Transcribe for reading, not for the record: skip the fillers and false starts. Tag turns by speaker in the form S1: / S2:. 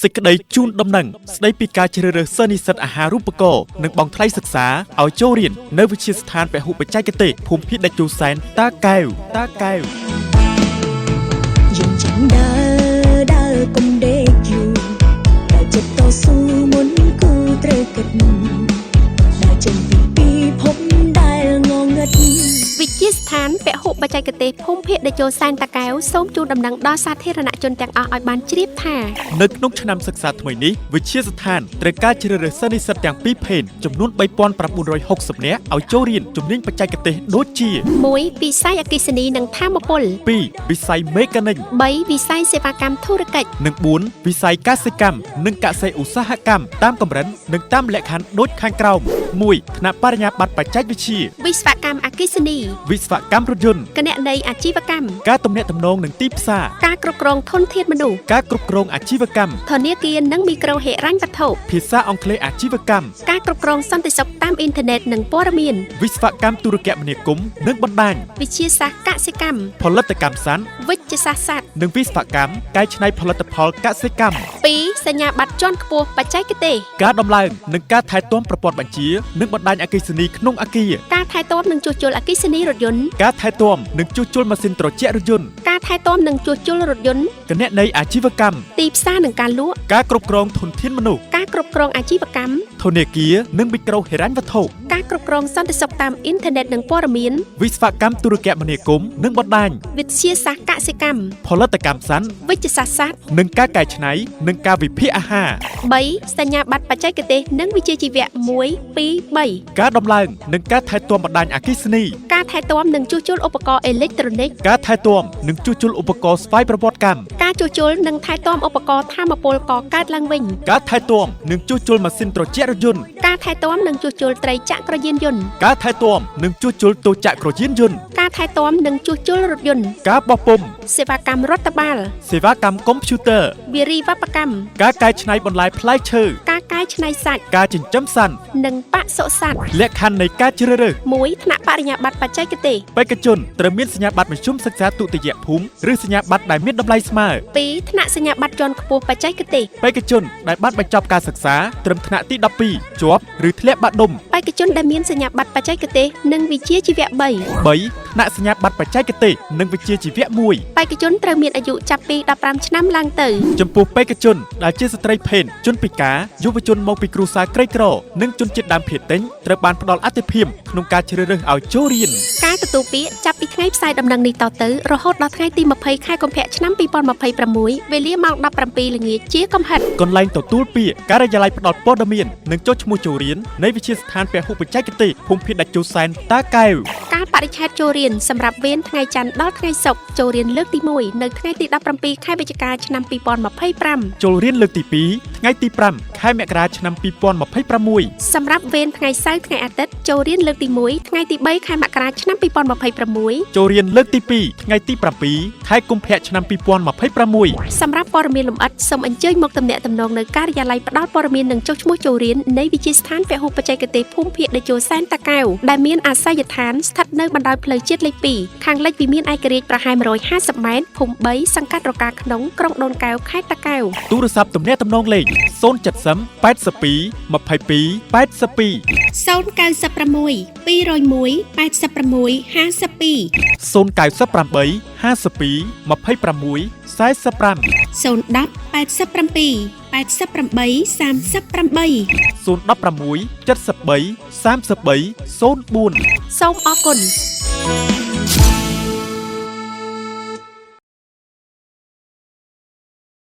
S1: សេចក្តីជូនដំណឹងស្តីពីការជ្រើសរើសសិស្សនិស្សិតអាហារូបករណ៍និងបង់ថ្លៃសិក្សាឲ្យចូលរៀននៅវិទ្យាស្ថានពហុបច្ចេកទេសភូមិភាគដាច់ជោសែនតាកែវ
S2: យើងចង់ដើរកុំដេកយូរតែចិត្តតស៊ូមុនគូត្រូវគិតដើរចេញពីភពដែលងងឹត
S3: វិទ្យាស្ថានពហុបច្ចេកទេសភូមិភាគដាច់ជោសែនតាកែវសូមជូនដំណឹងដល់សាធារណជនទាំងអស់ឲ្យបានជ្រាបថា
S1: នៅក្នុងឆ្នាំសិក្សាថ្មីនេះវិទ្យាស្ថានត្រូវការជ្រើសរើសសិស្សនិស្សិតទាំងពីរភេទចំនួន 3960 នាក់ឲ្យចូលរៀនជំនាញបច្ចេកទេសដូចជា
S3: 1. វិស័យអគ្គិសនីនិងថាមពល
S1: 2. វិស័យមេកានិក
S3: 3. វិស័យសេវាកម្មធុរកិច្ច
S1: និង 4. វិស័យកសិកម្មនិងកសិឧស្សាហកម្មតាមកម្រិតនិងតាមលក្ខខណ្ឌដូចខាងក្រោម 1. ថ្នាក់បរិញ្ញាបត្របច្ចេកវិទ្យា
S3: វិស្វកម្មអគ្គិសនី
S1: វិស្វកម្មរថយន្ត
S3: គណនេយ្យអាជីវកម្ម
S1: ការទំនាក់ទំនងនឹងទីផ្សារ
S3: ការគ្រប់គ្រងធនធានមនុស្ស
S1: ការគ្រប់គ្រងអាជីវកម្ម
S3: ធនាគារនិងមីក្រូហិរញ្ញវត្ថុ
S1: ភាសាអង់គ្លេសអាជីវកម្ម
S3: ការគ្រប់គ្រងសន្តិសុខតាមអ៊ីនធឺណិតនិងព័ត៌មាន
S1: វិស្វកម្មទូរគមនាគមន៍និងបណ្ដាញ
S3: វិទ្យាសាស្ត្រកសិកម្ម
S1: ផលិតកម្មសត្វ
S3: វិទ្យាសាស្ត្រសត្វ
S1: និងវិស្វកម្មកែច្នៃផលិតផលកសិកម្ម
S3: 2. សញ្ញាបត្រជាន់ខ្ពស់បច្ចេកទេស
S1: ការដំឡើងនិងការថែទាំប្រព័ន្ធបញ្ជានិងបណ្ដាញអគ្គិសនីក្នុងអគារ
S3: ការថែទាំនិងជួសជុលអគ្គិសនីរថយន្ត
S1: ការថែទាំនិងជួសជុលម៉ាស៊ីនត្រជាក់រថយន្ត
S3: ការថែទាំនិងជួសជុលរថយន្ត
S1: គណនេយ្យអាជីវកម្ម
S3: ទីផ្សារនិងការលក់
S1: ការគ្រប់គ្រងធនធានមនុស្ស
S3: ការគ្រប់គ្រងអាជីវកម្ម
S1: ធនាគារនិងមីក្រូហិរញ្ញវត្ថុ
S3: ការគ្រប់គ្រងសន្តិសុខតាមអ៊ីនធឺណិតនិងព័ត៌មាន
S1: វិស្វកម្មទូរគមនាគមន៍និងបណ្ដាញ
S3: វិទ្យាសាស្ត្រកសិកម្ម
S1: ផលិតកម្មសត្វ
S3: វិទ្យាសាស្ត្រសត្វ
S1: និងការកែច្នៃនិងការវិភាគអាហារ
S3: 3. សញ្ញាបត្របច្ចេកទេសនិងវិជ្ជាជីវៈ 1, 2, 3
S1: ការដំឡើងនិងការថែទាំបណ្ដាញអគ្គិសនី
S3: ការថែទាំនិងជួសជុលឧបករណ៍អេឡិចត្រូនិក
S1: ការថែទាំនិងជួសជុលឧបករណ៍ស្វ័យប្រវត្តិកម្ម
S3: ការជួសជុលនិងថែទាំឧបករណ៍ថាមពលកកើតឡើងវិញ
S1: ការថែទាំនិងជួសជុលម៉ាស៊ីនត្រជាក់រថយន្ត
S3: ការថែទាំនិងជួសជុលត្រីចក្រយានយន្ត
S1: ការថែទាំនិងជួសជុលទូចក្រយានយន្ត
S3: ការថែទាំនិងជួសជុលរថយន្ត
S1: ការបោះពុម្ព
S3: សេវាកម្មរដ្ឋបាល
S1: សេវាកម្មកុំព្យូទ័រ
S3: វារីវប្បកម្ម
S1: ការកែច្នៃបន្លែផ្លែឈើ
S3: ការកែច្នៃសាច់
S1: ការចិញ្ចឹមសត្វ
S3: និងបសុសត្វ
S1: លក្ខខណ្ឌនៃការជ្រើសរើស
S3: 1. ថ្នាក់បរិញ្ញាបត្របច្ចេកទេស
S1: បេក្ខជនត្រូវមានសញ្ញាបត្រមធ្យមសិក្សាទុតិយភូមិឬសញ្ញាបត្រដែលមានតម្លៃស្មើ
S3: 2. ថ្នាក់សញ្ញាបត្រជាន់ខ្ពស់បច្ចេកទេស
S1: បេក្ខជនដែលបានបញ្ចប់ការសិក្សាត្រឹមថ្នាក់ទី12ជាប់ឬធ្លាក់បាក់ឌុំ
S3: បេក្ខជនដែលមានសញ្ញាបត្របច្ចេកទេសនិងវិជ្ជាជីវៈ 3
S1: ថ្នាក់សញ្ញាបត្របច្ចេកទេសនិងវិជ្ជាជីវៈ 1
S3: បេក្ខជនត្រូវមានអាយុចាប់ពី15ឆ្នាំឡើងទៅ
S1: ចំពោះបេក្ខជនដែលជាស្ត្រីភេទជនពិការយុវជនមកពីគ្រួសារក្រីក្រនិងជនជាតិដើមភាគតិចត្រូវបានផ្ដល់អាទិភាពក្នុងការជ្រើសរើសឲ្យចូលរៀន
S3: ការទទួលពាក្យចាប់ពីថ្ងៃផ្សាយដំណឹងនេះតទៅរហូតដល់ថ្ងៃទី20ខែកុម្ភៈឆ្នាំ2026វេលាម៉ោង 17 ល្ងាចជាកំហិត
S1: កន្លែងទទួលពាក្យការិយាល័យផ្ដល់ព័ត៌មាននិងចុះឈ្មោះចូលរៀននៃវិទ្យាស្ថានពហុបច្ចេកទេសភូមិភាគដាច់ជោសែនតាកែវ
S3: ការបរិច្ឆេទចូលរៀនសម្រាប់វេនថ្ងៃច័ន្ទដល់ថ្ងៃសុក្រចូលរៀនលើកទី1នៅថ្ងៃទី17ខែវិច្ឆិកាឆ្នាំ2025
S1: ចូលរៀនលើកទី2ថ្ងៃទី5ខែមករាឆ្នាំ2026
S3: សម្រាប់វេនថ្ងៃសៅរ៍ថ្ងៃអាទិត្យចូលរៀនលើកទី1ថ្ងៃទី3ខែមករាឆ្នាំ2026
S1: ចូលរៀនលើកទី2ថ្ងៃទី7ខែកុម្ភៈឆ្នាំ2026
S3: សម្រាប់ព័ត៌មានលម្អិតសូមអញ្ជើញមកទំនាក់ទំនងនៅការិយាល័យផ្ដល់ព័ត៌មាននិងចុះឈ្មោះចូលរៀននៃវិទ្យាស្ថានពហុបច្ចេកទេសភូមិភាគដាច់ជោសែនតាកែវដែលមានអាសយដ្ឋានស្ថិតនៅបណ្ដោយផ្លូវជាតិលេខ2ខាងលិចវិមានឯករាជ្យប្រហែល150ម៉ែត្រភូមិ3សង្កាត់រកាក្នុងក្រុងដូនកែវខេត្តតាកែវ
S1: ទូរស័ព្ទទំនាក់ទំនងលេខ070 82 22 82
S3: 096 201 86 52
S1: 098 52 26 45
S3: 010 87 88 38
S1: 016 73 33 04សូមអរគុណ